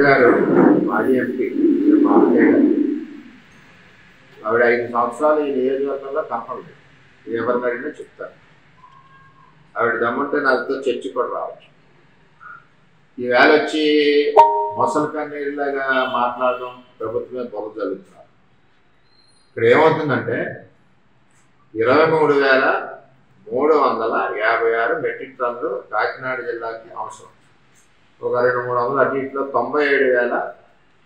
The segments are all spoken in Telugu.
గారు మాజీ ఎంపీ మామయ్య గారు ఆవిడ 5 సంవత్సరాలు ఈ నియోజకవర్గంలో కనపడలేదు. ఎవరిని అడిగినా చెప్తారు. ఆవిడ దమ్ముంటే నాతో చర్చి కూడా రావచ్చు. ఈవేళ వచ్చి మొసలు కన్నీళ్ళలాగా మాట్లాడడం ప్రభుత్వమే బొమ్మ జరుగుతున్నారు. ఇక్కడ ఏమవుతుందంటే 23,356 మెట్రిక్ టన్నులు కాకినాడ జిల్లాకి అవసరం. ఒక 200-300 అటు ఇట్లో 97,000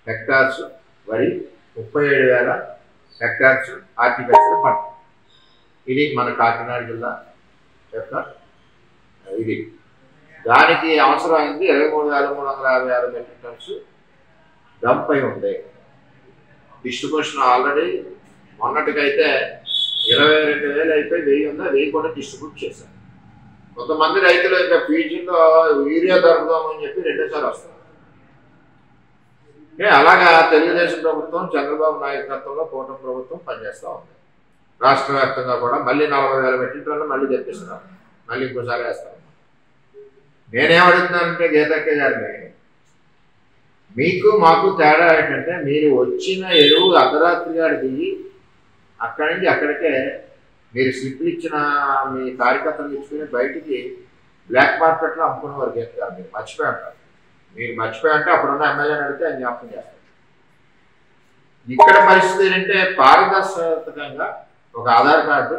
హెక్టార్స్ వరి, 37,000 హెక్టార్స్ హార్టికల్చర్ పంట. ఇది మన కాకినాడ జిల్లా యొక్క ఇది. దానికి అవసరమైంది 23,356 మెట్రిక్ టన్స్ డంప్ అయి ఉంది. డిస్ట్రిబ్యూషన్ ఆల్రెడీ మొన్నటికైతే 22,000 అయిపోయి 1000 ఉంది. 1000 కూడా డిస్ట్రిబ్యూట్ చేశారు. కొంతమంది రైతులు ఇంకా ఫీజులో యూరియా దొరుకుదామని చెప్పి 2 సార్లు వస్తారు. అలాగా తెలుగుదేశం ప్రభుత్వం చంద్రబాబు నాయకత్వంలో కూటమి ప్రభుత్వం పనిచేస్తూ ఉంది. రాష్ట్ర వ్యాప్తంగా కూడా మళ్ళీ 40,000 మెట్రిక్ టన్నులు మళ్ళీ తెప్పిస్తున్నారు. మళ్ళీ ఇంకోసారి వేస్తారు. నేనేమడుగుతున్నానంటే గీతక్క గారిని, మీకు మాకు తేడా ఏంటంటే మీరు వచ్చిన ఎరువు అర్ధరాత్రిగా దిగి అక్కడి నుంచి అక్కడికే మీరు స్లిప్లు ఇచ్చిన మీ కార్యకర్తలు ఇచ్చుకుని బయటికి బ్లాక్ మార్కెట్లో అమ్ముకునే వారు గీత గారు. మీరు మర్చిపోయి ఉంటారు. మీరు మర్చిపోయి అంటే అప్పుడున్న ఎమ్మెల్యేని అడిగితే ఆయన జ్ఞాపకం చేస్తారు. ఇక్కడ పరిస్థితి ఏంటంటే పారదర్శకంగా ఒక ఆధార్ కార్డు,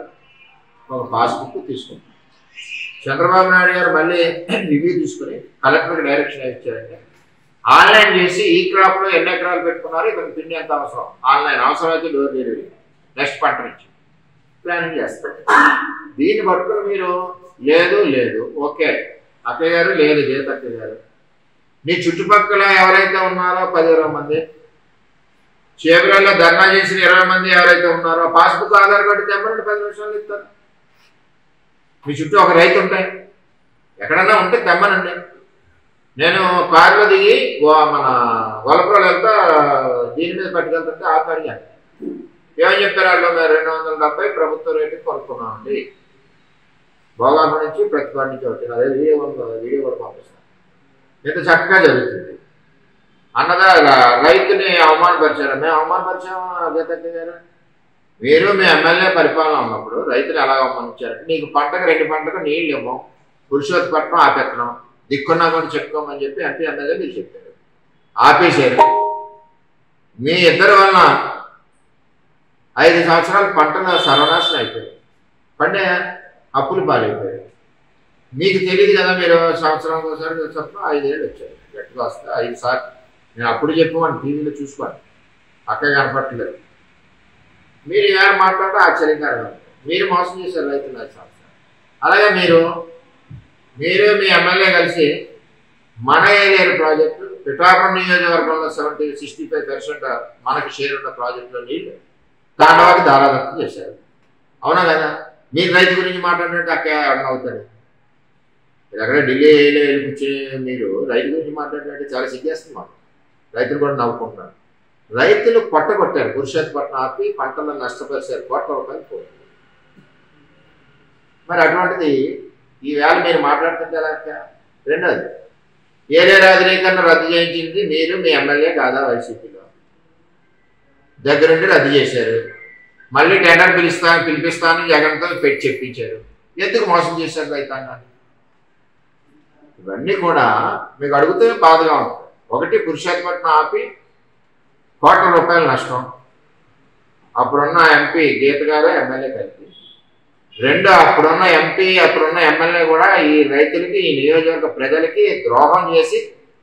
ఒక పాస్బుక్ తీసుకుంటాం. చంద్రబాబు నాయుడు గారు మళ్ళీ రివ్యూ తీసుకుని కలెక్టర్కి డైరెక్షన్ ఇచ్చారంటే ఆన్లైన్ చేసి ఈ క్రాప్లో ఎన్ని ఎకరాలు పెట్టుకున్నారు, ఇతను పిండి ఎంత అవసరం, ఆన్లైన్ అవసరమైతే డోర్ డెలివరీ నెక్స్ట్ పంట నుంచి ప్లానింగ్ చేస్తారు. దీన్ని పట్టుకుని మీరు లేదు లేదు ఓకే అక్కయ్య గారు లేదు గీత అక్కయ్య గారు, నీ చుట్టుపక్కల ఎవరైతే ఉన్నారో 10-20 మంది, చేపలలో ధర్నా చేసిన 20 మంది ఎవరైతే ఉన్నారో పాస్బుక్ ఆధార్ కార్డు తెమ్మంటే 10 నిమిషాలు ఇస్తారు. మీ చుట్టూ ఒక రైతు ఉంటాయి, ఎక్కడన్నా ఉంటే తెమ్మనండి. నేను కారులో దిగి మన గొల్లపురం వెళ్తా దీని మీద పట్టుకెళ్తుంటే ఆపి అడిగాను. ఏమని చెప్పారు వాళ్ళు, మేము 270 ప్రభుత్వ రేటుకి కొనుక్కున్నామండి. భోగాపురం నుంచి ప్రతిపాడు నుంచి వచ్చింది. అదే వీడియో కూడా పంపిస్తాను. ఇంత చక్కగా జరుగుతుంది అన్నదా. రైతుని అవమానపరిచారు. మేము అవమానపరిచాము గీతక్క గారు? మీరు మీ ఎమ్మెల్యే పరిపాలన ఉన్నప్పుడు రైతులు ఎలా అవమానించారంటే నీకు పంటకు 2 పంటకు నీళ్ళు ఇవ్వం, పురుషోత్పట్నం ఆపెత్తనం, దిక్కున్నా కూడా చెప్పుకోమని చెప్పి ఎంపీ ఎమ్మెల్యే మీరు చెప్పారు. ఆపేశారు. మీ ఇద్దరి వలన 5 సంవత్సరాలు పంటలు సర్వనాశనం అయిపోయాయి. పండే అప్పులు పాలైపోయాయి. మీకు తెలియదు కదా, మీరు సంవత్సరం ఒకసారి చొప్పున 5 ఏళ్ళు వచ్చాయి. గట్టిగా వస్తే 5 సార్లు నేను అప్పుడు చెప్పమని టీవీలో చూసుకోండి. అక్కడే కనపట్టలేదు. మీరు ఏమైనా మాట్లాడితే ఆశ్చర్యకరంగా మీరు మోసం చేశారు రైతులు 5 సంవత్సరాలు. అలాగే మీరు మీ ఎమ్మెల్యే కలిసి మన ఏలేరు ప్రాజెక్టు పిఠాపురం నియోజకవర్గంలో 65% మనకి షేర్ ఉన్న ప్రాజెక్టులో నీళ్ళు తాండవాకి దారాదత్తం చేశారు. అవునా కదా? మీరు రైతు గురించి మాట్లాడినట్టు అక్కడ అవుతాడు. మీరు అక్కడ ఢిల్లీలో వెళ్ళిపించి మీరు రైతు గురించి మాట్లాడినట్టు చాలా సిగ్గేస్తుంది. మాకు రైతులు కూడా నవ్వుకుంటున్నారు. రైతులు కొట్టగొట్టారు. పురుషోత్పట్నం ఆపి పంటలను నష్టపరిచారు. ₹1,00,00,000 పోతుంది. మరి అటువంటిది ఈవేళ మీరు మాట్లాడుతుంటే ఎలా? రెండోది, ఏలే రాజనీకరణ రద్దు చేయించింది మీరు, మీ ఎమ్మెల్యే కాదా? వైసీపీలో దగ్గరుండి రద్దు చేశారు. మళ్ళీ టెండర్ పిలిపిస్తానని జగన్తో పెట్టి చెప్పించారు. ఎందుకు మోసం చేశారు రైతాంగాన్ని? ఇవన్నీ కూడా మీకు అడిగితే బాధగా ఉంటుంది. ఒకటి, పురుషోత్పట్నం ఆపి ₹1,00,00,000 నష్టం అప్పుడున్న ఎంపీ గీత గారు ఎమ్మెల్యే కలిపి. 2, అప్పుడున్న ఎంపీ అప్పుడున్న ఎమ్మెల్యే కూడా ఈ రైతులకి ఈ నియోజకవర్గ ప్రజలకి ద్రోహం చేసి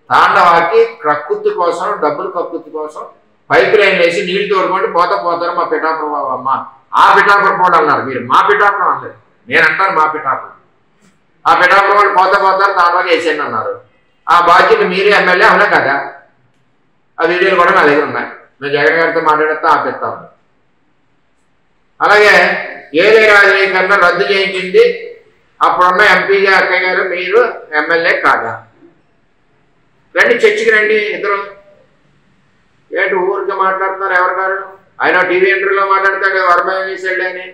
తాండవాకి కక్కుర్తి కోసం, డబ్బులు కక్కుర్తి కోసం పైప్ లైన్ వేసి నీళ్లు తోడుకుంటూ పోతారు మా పిఠాపురం అమ్మ. ఆ పిఠాపురం కూడా అన్నారు మీరు, మా పిఠాపురం అనలేదు. నేను అంటాను మా పిఠాపురం. ఆ పిఠాపురం వాళ్ళు పోతారు తాండవాకి వేసేయండి అన్నారు. ఆ బాధ్యత మీరు ఎమ్మెల్యే అవునా కదా? ఆ వీడియోలు కూడా నా దగ్గర ఉన్నాయి. నేను జగన్ గారితో మాట్లాడితే ఆపేస్తాను. అలాగే ఏలే రాజనీకరణ రద్దు చేయించింది అప్పుడున్న ఎంపీగా అక్కయ్య గారు, మీరు ఎమ్మెల్యే కాదా? రండి చర్చికి రండి ఇద్దరు. ఏంటి ఊరికి మాట్లాడుతున్నారు? ఎవరు గారు? ఆయన టీవీ ఇంటర్వ్యూలో మాట్లాడతాడు వర్మ ఏం చేసాడు అని.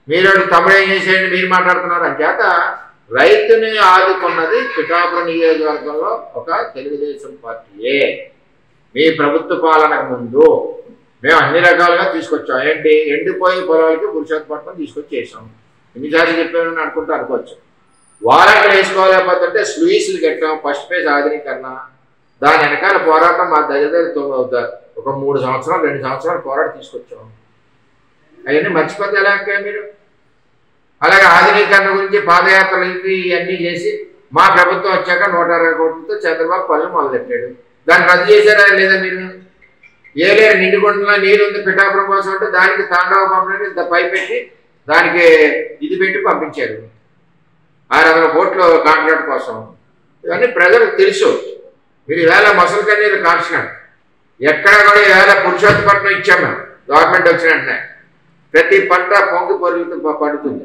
మీరు తమ్ముడు ఏం చేసేయండి మీరు మాట్లాడుతున్నారు. అంచేత రైతుని ఆదుకున్నది పిఠాపురం నియోజకవర్గంలో ఒక తెలుగుదేశం పార్టీయే. మీ ప్రభుత్వ పాలనకు ముందు మేము అన్ని రకాలుగా తీసుకొచ్చాం. ఏంటి, ఎండిపోయి పొలాలకి పురుషోత్తపట్నం తీసుకొచ్చి వేసాం. ఎన్నిసార్లు చెప్పాను అనుకుంటూ అనుకోవచ్చు. వారాలు వేసుకోలేకపోతుంటే స్లూయిస్లు కట్టాం. ఫస్ట్ ఫేజ్ ఆధునీకరణ, దాని వెనకాల పోరాటం మా దగ్గర ఒక 3 సంవత్సరాలు 2 సంవత్సరాలు పోరాటం తీసుకొచ్చాం. అవన్నీ మర్చిపోతే ఎలా మీరు? అలాగే ఆధునీకరణ గురించి పాదయాత్రలు ఇవన్నీ చేసి మా ప్రభుత్వం వచ్చాక 120 కోట్లతో చంద్రబాబు పనులు మొదలెట్టాడు. దాన్ని రద్దు చేశారా లేదా మీరు? ఏలేరు నిండుకుంటున్నా నీరు ఉంది పిఠాపురం కోసం అంటే దానికి తాండవ పంపడానికి ఇంత పై పెట్టి దానికి ఇది పెట్టి పంపించారు 600 కోట్లు కాంట్రాక్ట్ కోసం. ఇవన్నీ ప్రజలకు తెలుసు. మీరు ఈవేళ మొసలు కన్నీరు కాల్చినాడు. ఎక్కడ కూడా ఈవేళ పురుషోత్తపట్నం ఇచ్చాం మేము. గవర్నమెంట్ వచ్చిన వెంటనే ప్రతి పంట పొంగి పొరుగులతో పడుతుంది.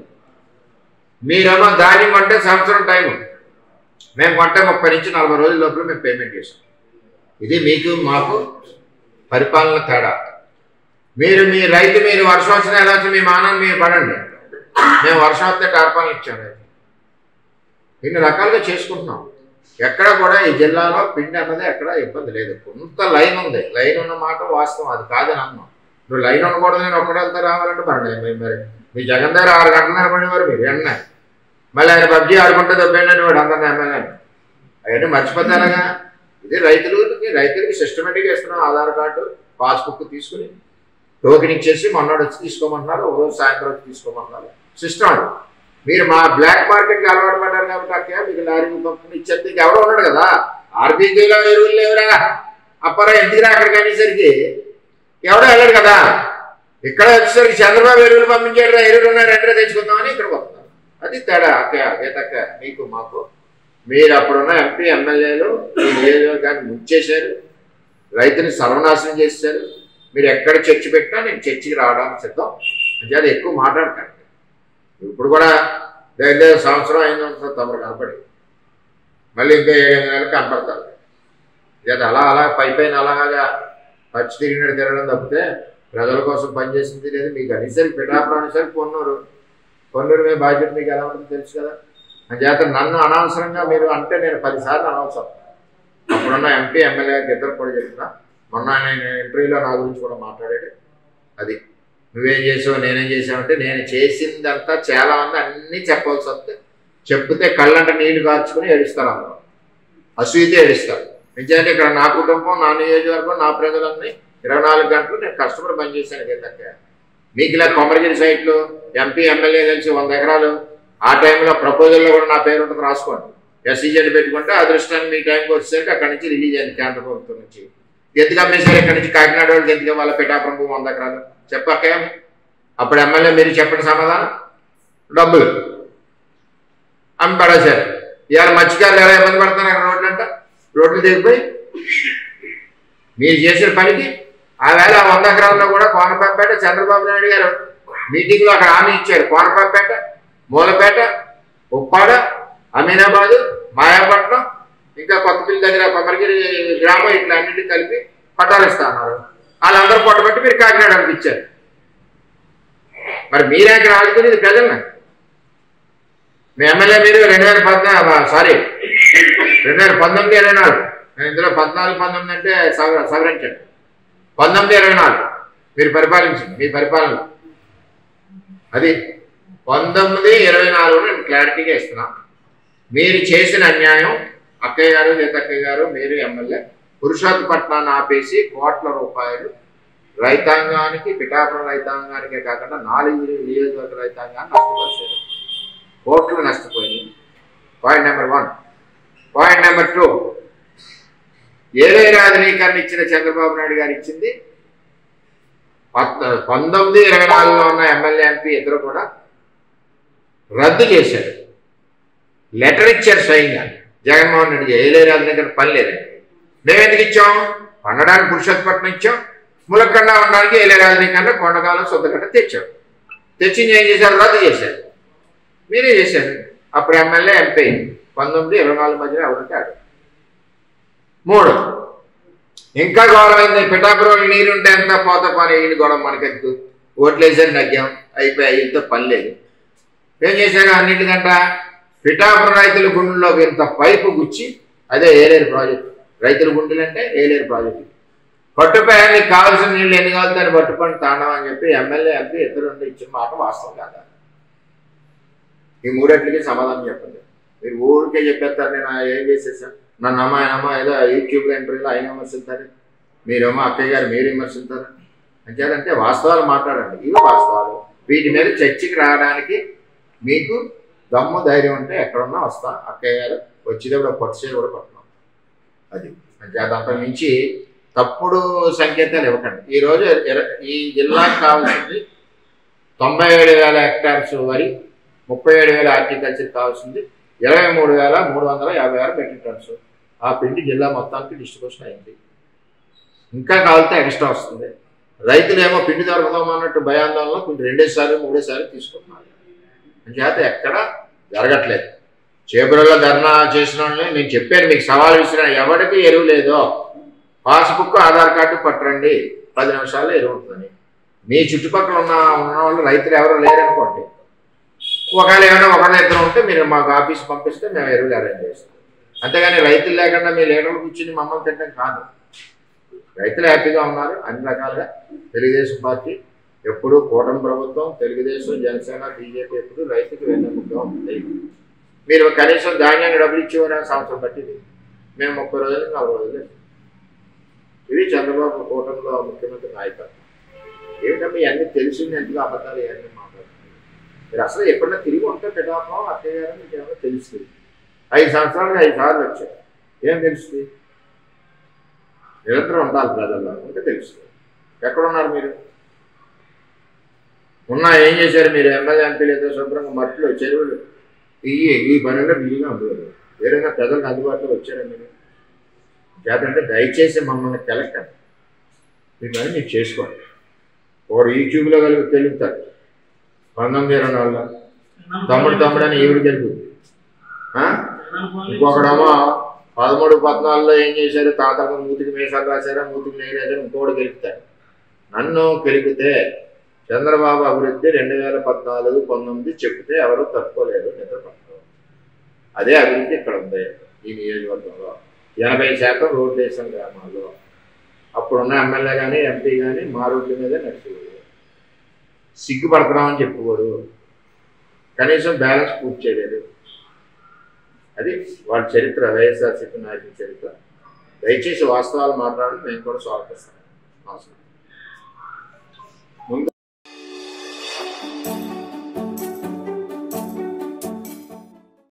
మీరేమో ధాన్యం అంటే సంవత్సరం టైము, మేము పంట 30 నుంచి 40 రోజుల లోపల మేము పేమెంట్ చేసాం. ఇది మీకు మాకు పరిపాలన తేడా. మీరు మీ రైతు మీరు వర్షం వచ్చినా ఎలా వచ్చి మీ మానాన్ని మీరు పడండి. మేము వర్షం వస్తే టార్పాలను ఇచ్చాము. ఇన్ని రకాలుగా చేసుకుంటున్నాం. ఎక్కడ కూడా ఈ జిల్లాలో పిండి అన్నది ఎక్కడ ఇబ్బంది లేదు. కొంత లైన్ ఉంది. లైన్ ఉన్న మాట వాస్తవం, అది కాదని అన్నాం. నువ్వు లైన్ ఉండకూడదు, నేను ఒక్కడంతా రావాలంటే మరి మీ జగన్ దగ్గర 6 గంటలు నిలబడేవారు మీరు ఎన్న. మళ్ళీ ఆయన పబ్జీ ఆడుకుంటే దొబ్బేయండి వాడు అందరిని ఎమ్మెల్యేని. అవన్నీ మర్చిపోతారుగా. ఇది రైతులకి సిస్టమేటిక్గా ఇస్తున్నాం. ఆధార్ కార్డు పాస్బుక్ తీసుకుని టోకెన్ ఇచ్చేసి మొన్నోడు వచ్చి తీసుకోమంటున్నారు, ఒక రోజు సాయంత్రం వచ్చి తీసుకోమంటున్నారు. సిస్టమ్ అది. మీరు మా బ్లాక్ మార్కెట్కి అలవాటు పడ్డారు కాబట్టి అక్కడ మీకు లారీ పంపుకుని ఇచ్చేది ఎవరో ఉన్నాడు కదా. ఆర్బీకేలో ఎరువులు లేవురా అప్పారా ఎందుకురా అక్కడికి అనేసరికి ఎవడో వెళ్ళాడు కదా. ఇక్కడ వచ్చేసరికి చంద్రబాబు ఎరువులు పంపించాడు, ఎరువులు ఉన్నాయి 2 తెచ్చుకుందామని ఇక్కడికి వస్తున్నారు. అది తేడా. అక్క మీకు మాకు. మీరు అప్పుడున్న ఎంపీ ఎమ్మెల్యేలు ఈ నియోజకవర్గాన్ని ముంచేశారు, రైతుని సర్వనాశనం చేశారు. మీరు ఎక్కడ చర్చ పెట్టినా నేను చర్చికి రావడానికి సిద్ధం. అంటే అది ఎక్కువ మాట్లాడకండి. ఇప్పుడు కూడా దగ్గర సంవత్సరం 5 సంవత్సరాలు తమరు కనపడి మళ్ళీ ఇంకా 7 నెలలు కనపడతారు. ఇక అలా పైన అలాగా పచ్చి తిరిగినట్టు తిరగడం తప్పితే ప్రజల కోసం పనిచేసింది లేదు. మీకు అనేసరికి పిఠాపురం అనేసరికి పొన్నూరు మీద బాధ్యత మీకు ఎలా ఉంటుందో తెలుసు కదా. అంచేత నన్ను అనవసరంగా మీరు అంటే నేను 10 సార్లు అనవసరం. అప్పుడున్న ఎంపీ ఎమ్మెల్యేకి ఇద్దరు కూడా చెప్తున్నా. మొన్న నేను ఇంటర్వ్యూలో నా గురించి కూడా మాట్లాడాడు. అది నువ్వేం చేసావు నేనేం చేసావంటే నేను చేసిందంతా చాలా మంది అన్నీ చెప్పాల్సి వస్తే చెప్తే కళ్ళంట నీళ్లు కార్చుకుని ఏడుస్తారు. అందరూ అసూయితే ఏడుస్తారు. నిజానికి ఇక్కడ నా కుటుంబం, నా నియోజకవర్గం, నా ప్రజలన్నీ 24 గంటలు నేను కష్టపడి పనిచేశాను. ఏంటంటే మీకు ఇలా కొమరగిరి సైట్లు ఎంపీ ఎమ్మెల్యే కలిసి 100 ఎకరాలు ఆ టైంలో ప్రపోజల్లో కూడా నా పేరు ఉంటుంది, రాసుకోండి. ఎస్సీజెడ్ పెట్టుకుంటే అదృష్టాన్ని మీ టైంకి వచ్చేసరికి అక్కడి నుంచి రిలీజ్ అయింది కేంద్ర ప్రభుత్వం నుంచి. ఎందుకు అమ్మేశారు ఇక్కడి నుంచి కాకినాడ వాళ్ళకి? ఎందుకు వాళ్ళ పిఠాపురం 100 ఎకరాలు చెప్పకేమి? అప్పుడు ఎమ్మెల్యే మీరు చెప్పండి సమాధానం. డబ్బులు అమ్మి పడేశారు. ఇవాళ మత్స్యకారులు ఎలా ఇబ్బంది పడుతున్నారు అక్కడ రోడ్లు దిగిపోయి. మీరు చేసిన పనికి ఆ వేళ 100 ఎకరాల్లో కూడా కోనపాపేట చంద్రబాబు నాయుడు గారు మీటింగ్లో అక్కడ హామీ ఇచ్చారు. కోనపాపేట, మూలపేట, ఉప్పాడ, అమీనాబాదు, మాయాపట్నం, ఇంకా కొత్తపల్లి దగ్గర కొమరగిరి గ్రామం ఇట్లా అన్నింటికి కలిపి పట్టాలు ఇస్తా అన్నారు. వాళ్ళందరూ పొట్టబట్టి మీరు కాకినాడకి ఇచ్చారు. మరి మీరే ఇక్కడ ఆడుకునేది ప్రజలను. మీ ఎమ్మెల్యే మీరు 2019 24 నేను ఇందులో 14-19 అంటే సవరించండి. 19-24 మీరు పరిపాలించింది. మీ పరిపాలన అది 19-24 నేను క్లారిటీగా ఇస్తున్నా. మీరు చేసిన అన్యాయం అక్కయ్య గారు, సీతక్కయ్య గారు, మీరు ఎమ్మెల్యే పురుషోత్తపట్నాన్ని ఆపేసి కోట్ల రూపాయలు రైతాంగానికి, పిఠాపురం రైతాంగానికే కాకుండా 4 నియోజకవర్గ రైతాంగాన్ని నష్టపరిచారు. కోట్లు నష్టపోయి. Point number 1. Point number 2, Eluru ఆధునీకరణ ఇచ్చిన చంద్రబాబు నాయుడు గారు ఇచ్చింది 19-24లో ఉన్న ఎమ్మెల్యే ఎంపీ ఇద్దరు కూడా రద్దు చేశారు. లెటర్ ఇచ్చారు స్వయంగా జగన్మోహన్ రెడ్డి. ఏలూరు ఆధునీకరణ పని లేదండి. మేము ఎందుకు ఇచ్చాం? పండడానికి పురుషోత్తపట్నం ఇచ్చాం, ములక్కండ ఉండడానికి ఏలూరు ఆధునీకరణ కొండకాలం సొంతగట్ట తెచ్చాం. తెచ్చింది ఏం చేశారు? రద్దు చేశారు. మీరే చేశారు. అప్పుడు ఎమ్మెల్యే ఎంపీ 19-24 మధ్యలో ఎవరంటే ఆడు. 3, ఇంకా గౌరవమైంది. పిఠాపురం నీరుంటే ఎంత పోత పని అయ్యింది గొడవ మనకెందుకు? ఓట్లేసారి నగ్గాం, అయిపోయి వీళ్ళతో పని లేదు. ఏం చేశారు? అన్నింటికంట పిఠాపురం రైతుల గుండెల్లోకి ఇంత పైపు గుచ్చి అదే ఏలేరు ప్రాజెక్టు. రైతుల గుండెలు అంటే ఏలేరు ప్రాజెక్టు. పట్టుపై మీకు కావాల్సిన నీళ్ళు ఎన్ని కావాలని పట్టుకొని తాండవం అని చెప్పి ఎమ్మెల్యే ఎంపీ ఇద్దరు ఇచ్చిన మాట వాస్తవం కాదా? ఈ మూడట్లకి సమాధానం చెప్పండి. మీరు ఊరికే చెప్పేస్తారు నేను ఏం చేసేసాను, నన్ను ఆయనమ్మ ఏదో యూట్యూబ్ ఇంటర్వ్యూలో ఆయన విమర్శిస్తారు, మీరేమో అక్కయ్య గారు మీరు విమర్శిస్తారు. అంచేదంటే వాస్తవాలు మాట్లాడండి. ఇవి వాస్తవాలు. వీటి మీద చర్చకి రావడానికి మీకు దమ్ము ధైర్యం ఉంటే ఎక్కడున్నా వస్తా. అక్కయ్య గారు వచ్చేటప్పుడు పట్టుసేలు కూడా పట్టున్నాం. అది అంత మించి తప్పుడు సంకేతాలు ఇవ్వకండి. ఈరోజు ఈ జిల్లాకు కావాల్సింది 97,000 హెక్టార్స్ వరి, 37,000 హార్టికల్చర్ కావాల్సింది 23,356 మెట్రిక్ టన్స్. ఆ పిండి జిల్లా మొత్తానికి డిస్ట్రిబ్యూషన్ అయింది. ఇంకా కావాలితే ఎక్స్ట్రా వస్తుంది. రైతులేమో పిండి దొరకదామన్నట్టు భయాందోళనలో కొన్ని 2సార్లు 3సార్లు తీసుకుంటున్నారు. అంచేత ఎక్కడ జరగట్లేదు. చేపలలో ధర్నా చేసిన వాళ్ళని నేను చెప్పాను, మీకు సవాల్ విసిరా, ఎవరికి ఎరువు లేదో పాస్బుక్ ఆధార్ కార్డు పట్టరండి, 10 నిమిషాల్లో ఎరువు ఉంటుందని. మీ చుట్టుపక్కల ఉన్న వాళ్ళు రైతులు ఎవరు లేరనుకోండి, ఒకవేళ ఏమైనా ఒకళ్ళ ఇద్దరు ఉంటే మీరు మాకు ఆఫీస్ పంపిస్తే మేము ఎరువులు అరేంజ్ చేస్తాం. అంతేగాని రైతులు లేకుండా మీ లీడర్లు కూర్చుని మమ్మల్ని తిట్టడం కాదు. రైతులు హ్యాపీగా ఉన్నారు అన్ని రకాలుగా. తెలుగుదేశం పార్టీ ఎప్పుడు కూటమి ప్రభుత్వం, తెలుగుదేశం, జనసేన, బీజేపీ ఎప్పుడు రైతుకు వెన్నెముకగా ఉంది. మీరు కనీసం ధాన్యాన్ని డబ్బులు ఇచ్చేవారని సంవత్సరం పట్టింది, మేము 30 రోజులు 40 రోజులు. ఇది చంద్రబాబు కూటమిలో ముఖ్యమంత్రి నాయకత్వం. ఏమిటంటే ఇవన్నీ తెలిసింది, ఎందుకు అబద్ధాలు ఇవన్నీ మాట్లాడుతున్నారు. మీరు అసలు ఎప్పుడైనా తిరిగి ఉంటే పిఠాపురం అత్తయ్య గారు మీకు ఏమైనా తెలుస్తుంది. 5 సంవత్సరాలుగా 5 సార్లు వచ్చారు. ఏం తెలుస్తుంది? నిరంతరం ఉండాలి ప్రజల్లో, ఉంటే తెలుస్తుంది. ఎక్కడున్నారు మీరు? ఉన్నా ఏం చేశారు మీరు? ఎమ్మెల్యే ఎంపీలు ఏదో శుభ్రంగా మట్టిలో చెరువులు ఈ పనుల్లో బిజీగా ఉండదు. వేరేగా ప్రజలకు అందుబాటులో వచ్చారా మీరు? చేతంటే దయచేసి మమ్మల్ని కెలక్కండి, మీ పని మీరు చేసుకోండి. ఒకడు యూట్యూబ్లో తెలుగుతాడు 1924లో తమ్ముడని ఈవిడ తెలుగుతుంది. ఇంకొకడేమో 13, 14లో ఏం చేశారు? తాతకు మూతికి మేసాలు రాశారా, మూతికి నెయ్యి రాశారు, ఇంకోటి గెలుపుతాడు. నన్ను గెలిపితే చంద్రబాబు అభివృద్ధి 2014, 19 చెప్తే ఎవరు తట్టుకోలేరు, నిద్రపడతారు. అదే అభివృద్ధి ఇక్కడ ఉంది. ఈ నియోజకవర్గంలో 80% రోడ్లు వేసాం గ్రామాల్లో. అప్పుడున్న ఎమ్మెల్యే కానీ ఎంపీ కానీ మా రోడ్ల మీదే నడిచేవారు. సిగ్గుపడుతున్నామని చెప్పుకోరు, కనీసం బ్యాలెన్స్ పూర్తి చేయలేదు. అది వాళ్ళ చరిత్ర, వైఎస్ఆర్సీపీ నాయకుల చరిత్ర. దయచేసి వాస్తవాలు మాట్లాడి మేము కూడా స్వాగతిస్తాం. నమస్కారం.